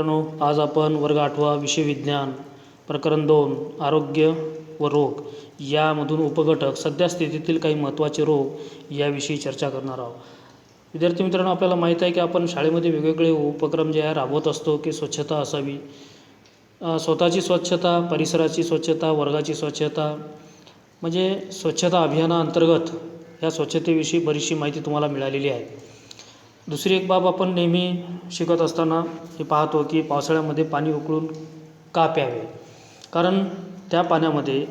मित्रांनो, आज आपण वर्ग 8वा विषय विज्ञान प्रकरण 2 आरोग्य व रोग यामधून उपघटक सध्या स्थितीतील काही महत्त्वाचे रोग याविषयी चर्चा करणार आहोत. विद्यार्थी मित्रांनो, आपल्याला माहीत आहे की आपण शाळेमध्ये वेगवेगळे उपक्रम जे आहे राबवत असतो की स्वच्छता असावी, स्वतःची स्वच्छता, परिसराची स्वच्छता, वर्गाची स्वच्छता, म्हणजे स्वच्छता अभियानाअंतर्गत या स्वच्छतेविषयी बरीचशी माहिती तुम्हाला मिळालेली आहे. दुसरी एक बाब आपण नेहमी शिकत असताना हे पाहतो की पावसाळ्यामध्ये पाणी उकळून का प्यावे, कारण त्या पाण्यामध्ये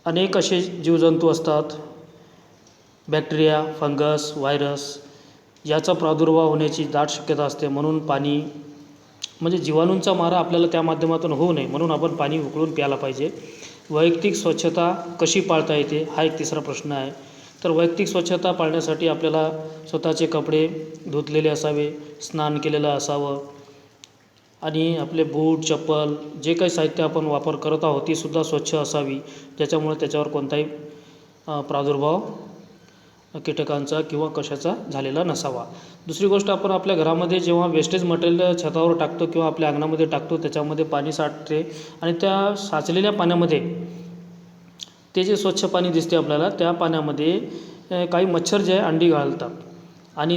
अनेक असे जीवजंतू असतात, बॅक्टेरिया, फंगस, व्हायरस याचा प्रादुर्भाव होण्याची दाट शक्यता असते. म्हणून पाणी म्हणजे जीवाणूंचा मारा आपल्याला त्या माध्यमातून होऊ नये म्हणून आपण पाणी उकळून प्यायला पाहिजे. वैयक्तिक स्वच्छता कशी पाळता येते हा एक तिसरा प्रश्न आहे. तर वैयक्तिक स्वच्छता पाळण्यासाठी आपल्याला स्वतःचे कपडे धुतलेले असावे, स्नान केलेलं असावं आणि आपले बूट, चप्पल जे काही साहित्य आपण वापर करत आहोत तीसुद्धा स्वच्छ असावी, ज्याच्यामुळे त्याच्यावर कोणताही प्रादुर्भाव कीटकांचा किंवा कशाचा झालेला नसावा. दुसरी गोष्ट, आपण आपल्या घरामध्ये जेव्हा वेस्टेज मटेरियल छतावर टाकतो किंवा आपल्या अंगणामध्ये टाकतो त्याच्यामध्ये पाणी साठते आणि त्या साचलेल्या पाण्यामध्ये ते जे स्वच्छ पाणी दिसते आपल्याला, त्या पाण्यामध्ये काही मच्छर जे आहे अंडी घालतात आणि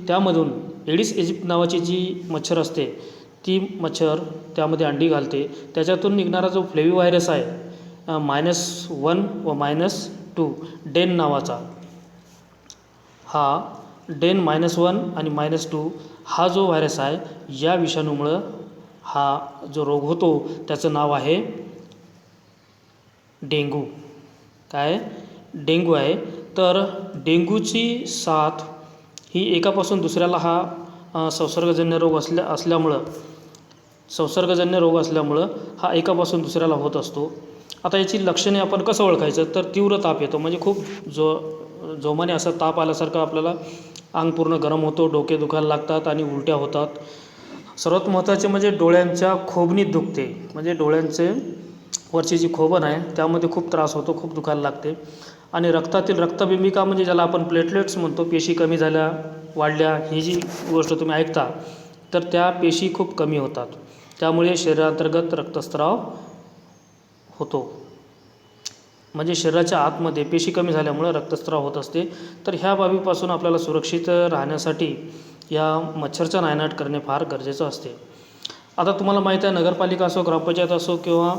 त्यामधून एडिस इजिप्ट नावाची जी मच्छर असते ती मच्छर त्यामध्ये अंडी घालते. त्याच्यातून निघणारा जो फ्लेवी व्हायरस आहे -1 व -2 डेन नावाचा, हा डेन -1 आणि -2 हा जो व्हायरस आहे या विषाणूमुळं हा जो रोग होतो त्याचं नाव आहे डेंग्यू. काय? डेंग्यू आहे. तर डेंग्यूची साथ ही एकापासून दुसऱ्याला हा संसर्गजन्य रोग असल्यामुळं हा एकापासून दुसऱ्याला होत असतो. आता याची लक्षणे आपण कसं ओळखायचं, तर तीव्र ताप येतो, म्हणजे खूप जोमाने असा ताप आल्यासारखं आपल्याला अंग पूर्ण गरम होतो, डोके दुखायला लागतात आणि उलट्या होतात. सर्वात महत्त्वाचे म्हणजे डोळ्यांच्या खोबणीत दुखते, म्हणजे डोळ्यांचे वरची जी खोबण आहे त्यामध्ये खूप त्रास होतो, खूप दुखायला लागते. आणि रक्तातील रक्तबिंबिका म्हणजे ज्याला आपण प्लेटलेट्स म्हणतो, पेशी कमी झाल्या, वाढल्या, ही जी गोष्ट तुम्ही ऐकता तर त्या पेशी खूप कमी होतात, त्यामुळे शरीरांतर्गत रक्तस्राव होतो. म्हणजे शरीराच्या आतमध्ये पेशी कमी झाल्यामुळे रक्तस्राव होत असते. तर ह्या बाबीपासून आपल्याला सुरक्षित राहण्यासाठी या मच्छरचा नायनाट करणे फार गरजेचं असते. आता तुम्हाला माहीत आहे, नगरपालिका असो, ग्रामपंचायत असो किंवा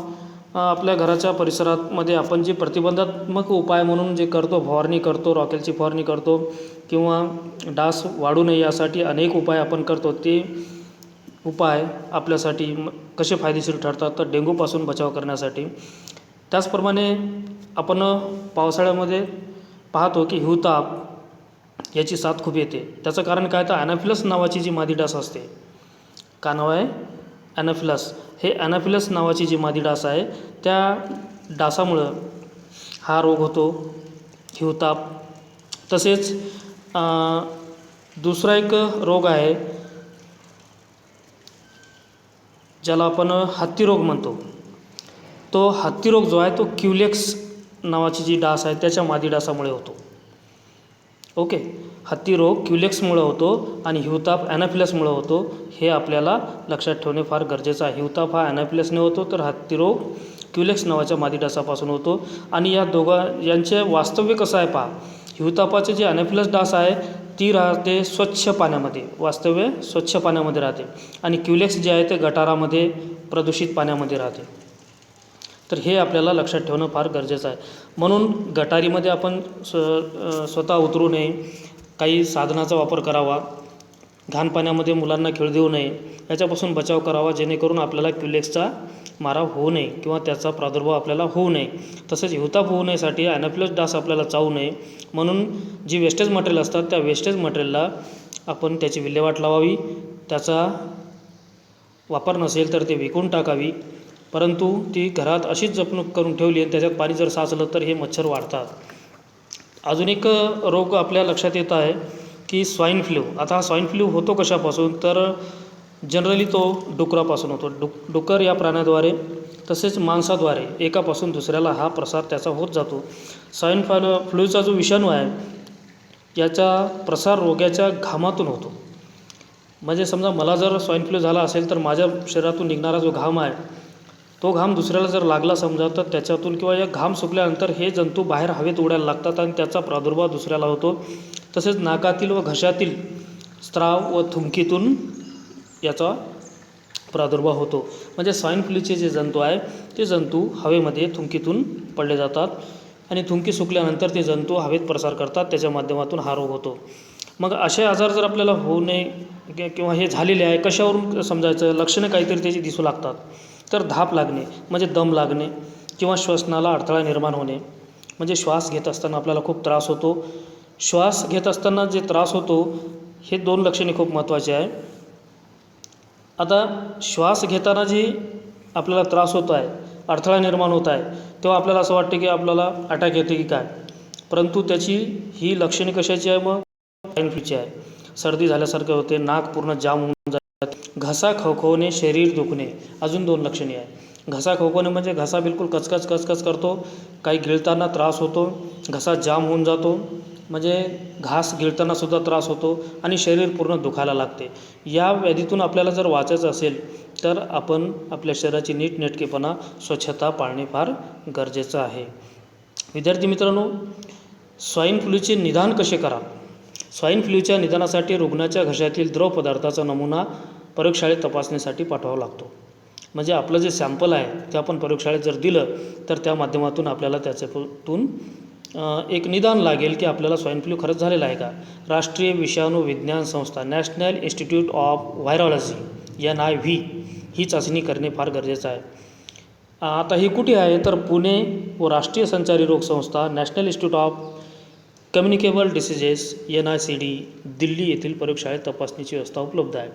आपल्या घराच्या परिसरामध्ये आपण जे प्रतिबंधात्मक उपाय म्हणून जे करतो, फवारणी करतो, रॉकेलची फवारणी करतो किंवा डास वाढू नये यासाठी अनेक उपाय आपण करतो. ते उपाय आपल्यासाठी कसे फायदेशीर ठरतात, तर डेंग्यूपासून बचाव करण्यासाठी. त्याचप्रमाणे आपण पावसाळ्यामध्ये पाहतो की हिवताप याची साथ खूप येते. त्याचं कारण काय, तर ॲनाफिलस नावाची जी मादी डास असते. का नाव आहे? ॲनाफिलस. हे ॲनाफिलस नावाची जी मादी डास आहे त्या डासामुळं हा रोग होतो, हिवताप. तसेच दुसरा एक रोग आहे ज्याला आपण हत्ती रोग म्हणतो. तो हत्ती रोग जो आहे तो क्युलेक्स नावाची जी डास आहे त्याच्या मादी डासामुळे होतो. ओके, हत्ती रोग क्युलेक्समुळं होतो आणि हिवताप ॲनाफिलसमुळं होतो, हे आपल्याला लक्षात ठेवणे फार गरजेचं आहे. हिवताप हा ॲनाफिलसने होतो, तर हत्ती रोग क्युलेक्स नावाच्या मादी डासापासून होतो. आणि या यांचे वास्तव्य कसं आहे पहा. हिवतापाचे जे ॲनाफिलस डास आहे ती राहते स्वच्छ पाण्यामध्ये, वास्तव्य स्वच्छ पाण्यामध्ये राहते, आणि क्युलेक्स जे आहे ते गटारामध्ये, प्रदूषित पाण्यामध्ये राहते. तर हे आपल्याला लक्षात ठेवणं फार गरजेचं आहे. म्हणून गटारीमध्ये आपण स्वतः उतरू नये, काही साधनाचा वापर करावा, घाण पाण्यामध्ये मुलांना खेळू देऊ नये, याच्यापासून बचाव करावा, जेणेकरून आपल्याला क्युलेक्सचा मारा होऊ नये किंवा त्याचा प्रादुर्भाव आपल्याला होऊ नये. तसेच हिवताप होऊ नयेसाठी ॲनाफिलस डास आपल्याला चावू नये म्हणून जी वेस्टेज मटेरियल असतात त्या वेस्टेज मटेरियलला आपण त्याची विल्हेवाट लावावी. त्याचा वापर नसेल तर ते विकून टाकावी, परंतु ती घरात अशीच जपणूक करून ठेवली आणि त्याच्यात पाणी जर साचलं तर हे मच्छर वाढतात. अजून एक रोग आपल्या लक्षात येत आहे की स्वाईन फ्लू. आता हा स्वाईन फ्लू होतो कशापासून, तर जनरली तो डुकरापासून होतो. डुकर या प्राण्याद्वारे तसेच माणसाद्वारे एकापासून दुसऱ्याला हा प्रसार त्याचा होत जातो. स्वाईन फ्लूचा जो विषाणू आहे याचा प्रसार रोग्याच्या घामातून होतो. म्हणजे समजा मला जर स्वाईन फ्लू झाला असेल तर माझ्या शरीरातून निघणारा जो घाम आहे तो घाम दुसऱ्याला जर लागला समजा तर त्याच्यातून किंवा या घाम सुकल्यानंतर हे जंतू बाहेर हवेत उडायला लागतात आणि त्याचा प्रादुर्भाव दुसऱ्याला होतो. तसेच नाकातील व घशातील स्त्राव व थुंकीतून याचा प्रादुर्भाव होतो. म्हणजे स्वाईन फ्लूचे जे जंतू आहे ते जंतू हवेमध्ये थुंकीतून पडले जातात आणि थुंकी सुकल्यानंतर ते जंतू हवेत प्रसार करतात, त्याच्या माध्यमातून हा रोग होतो. मग असे आजार जर आपल्याला होऊ नये किंवा हे झालेले आहे कशावरून समजायचं, लक्षणं काहीतरी त्याची दिसू लागतात. तर धाप लागणे म्हणजे दम लागणे किंवा श्वसनाला अडथळा निर्माण होणे, म्हणजे श्वास घेत असताना आपल्याला खूप त्रास होतो. श्वास घेत असताना जे त्रास होतो हे 2 लक्षणे खूप महत्त्वाचे आहे. आता श्वास घेताना जी आपल्याला त्रास होत आहे, अडथळा निर्माण होत आहे, तेव्हा आपल्याला असं वाटते की आपल्याला अटॅक येते की काय, परंतु त्याची ही लक्षणे कशाची आहे, मग स्वाईन फ्लूची आहे. सर्दी झाल्यासारखे होते, नाक पूर्ण जाम होऊन जाते, घसा खवखवणे, शरीर दुखणे, अजून 2 लक्षणे आहे. घसा खवखवणे म्हणजे घसा बिलकुल कचकच कचकच करतो, काही गिळताना त्रास होतो, घसा जाम होऊन जातो, म्हणजे घास गिळतानासुद्धा त्रास होतो आणि शरीर पूर्ण दुखायला लागते. या व्याधीतून आपल्याला जर वाचायचं असेल तर आपण आपल्या शरीराची नीटनेटकेपणा, स्वच्छता पाळणे फार गरजेचं आहे. विद्यार्थी मित्रांनो, स्वाईन फ्लूचे निदान कसे करा? स्वाईन फ्लूच्या निदानासाठी रुग्णाच्या घशातील द्रव पदार्थाचा नमुना प्रयोगशाळेत तपासणीसाठी पाठवावा लागतो. म्हणजे आपलं जे सॅम्पल आहे ते आपण प्रयोगशाळेत जर दिलं तर त्या माध्यमातून आपल्याला त्याच्यातून एक निदान लागेल की आपल्याला स्वाईन फ्लू खरंच झालेला आहे का. राष्ट्रीय विषाणू विज्ञान संस्था national institute of virology NIV ही चाचणी करणे फार गरजेचं आहे. आता ही कुठे आहे तर पुणे व राष्ट्रीय संचारी रोग संस्था national institute of communicable diseases NICD Delhi येथील प्रयोगशाळेत तपासणीची व्यवस्था उपलब्ध आहे.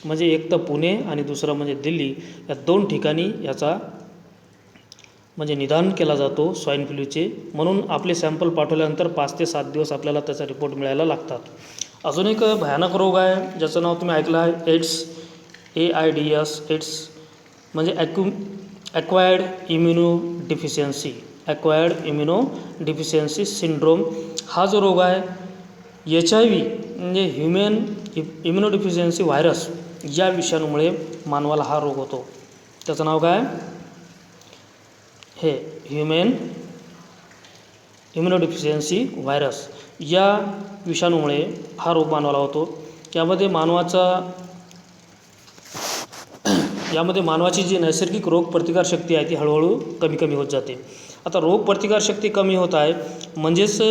म्हणजे एक तर पुणे आणि दुसरं म्हणजे दिल्ली, या 2 ठिकाणी याचा म्हणजे निदान केला जातो स्वाईन फ्लूचे. म्हणून आपले सॅम्पल पाठवल्यानंतर 5 ते 7 दिवस आपल्याला त्याचा रिपोर्ट मिळायला लागतात. अजून एक भयानक रोग आहे ज्याचं नाव तुम्ही ऐकलं आहे, एड्स, AIDS, एड्स म्हणजे ॲक्वायर्ड इम्युनो डिफिशियन्सी सिंड्रोम. हा जो रोग आहे HIV म्हणजे ह्युमन इम्युनोडिफिशियन्सी व्हायरस या विषाणूमुळे मानवाला हा रोग होतो. त्याचं नाव काय, हे ह्युमन इम्युनोडिफिशियन्सी व्हायरस या विषाणूमुळे हा रोग मानवाला होतो. यामध्ये मानवाची जी नैसर्गिक रोगप्रतिकारशक्ती आहे ती हळूहळू कमी होत जाते. आता रोगप्रतिकारशक्ती कमी होत आहे म्हणजेच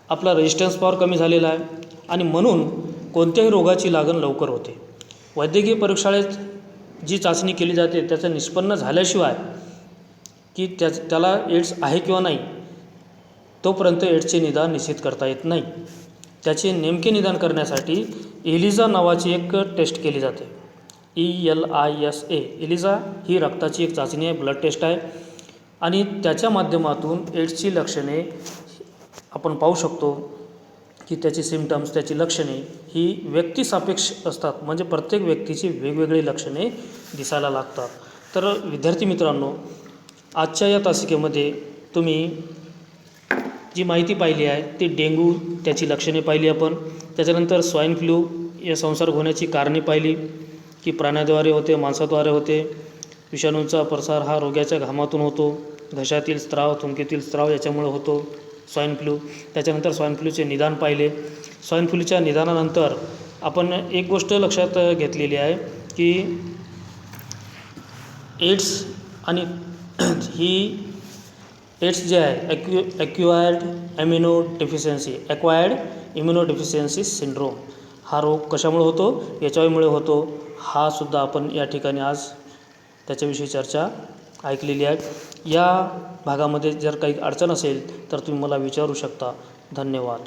आपला रेजिस्टन्स पॉवर कमी झालेला आहे आणि म्हणून कोणत्याही रोगाची लागण लवकर होते. वैद्यकीय प्रयोगशाळेत जी चाचणी केली जाते त्याचं निष्पन्न झाल्याशिवाय की त्याला एड्स आहे किंवा नाही तोपर्यंत एड्सचे निदान निश्चित करता येत नाही. त्याचे नेमके निदान करण्यासाठी ELISA नावाची एक टेस्ट केली जाते, ELISA. ELISA ही रक्ताची एक चाचणी आहे, ब्लड टेस्ट आहे आणि त्याच्या माध्यमातून एड्सची लक्षणे आपण पाहू शकतो की त्याची सिम्पटम्स, त्याची लक्षणे ही व्यक्तिसापेक्ष असतात. म्हणजे प्रत्येक व्यक्तीची वेगवेगळी लक्षणे दिसायला लागतात. तर विद्यार्थी मित्रांनो, आजच्या या तासिकेमध्ये तुम्ही जी माहिती पाहिली आहे ती डेंग्यू, त्याची लक्षणे पाहिली आपण, त्याच्यानंतर स्वाईन फ्लू या संसर्ग होण्याची कारणे पाहिली की प्राण्याद्वारे होते, माणसाद्वारे होते, विषाणूंचा प्रसार हा रोग्याच्या घामातून होतो, घशातील स्त्राव, थुंकीतील स्त्राव याच्यामुळे होतो स्वाईन फ्लू. त्याच्यानंतर स्वाईन फ्लूचे निदान पाहिले. स्वाईन फ्लूच्या निदानानंतर आपण एक गोष्ट लक्षात घेतलेली आहे की एड्स आणि ही एड्स जे आहे ॲक्वायर्ड इम्युनोडिफिशियन्सी सिंड्रोम, हा रोग कशामुळे होतो, HIVमुळे होतो. हा सुद्धा आपण या ठिकाणी आज त्याच्याविषयी चर्चा ऐकलेली आहे. या भागामध्ये जर काही अडचण असेल तर तुम्ही मला विचारू शकता. धन्यवाद.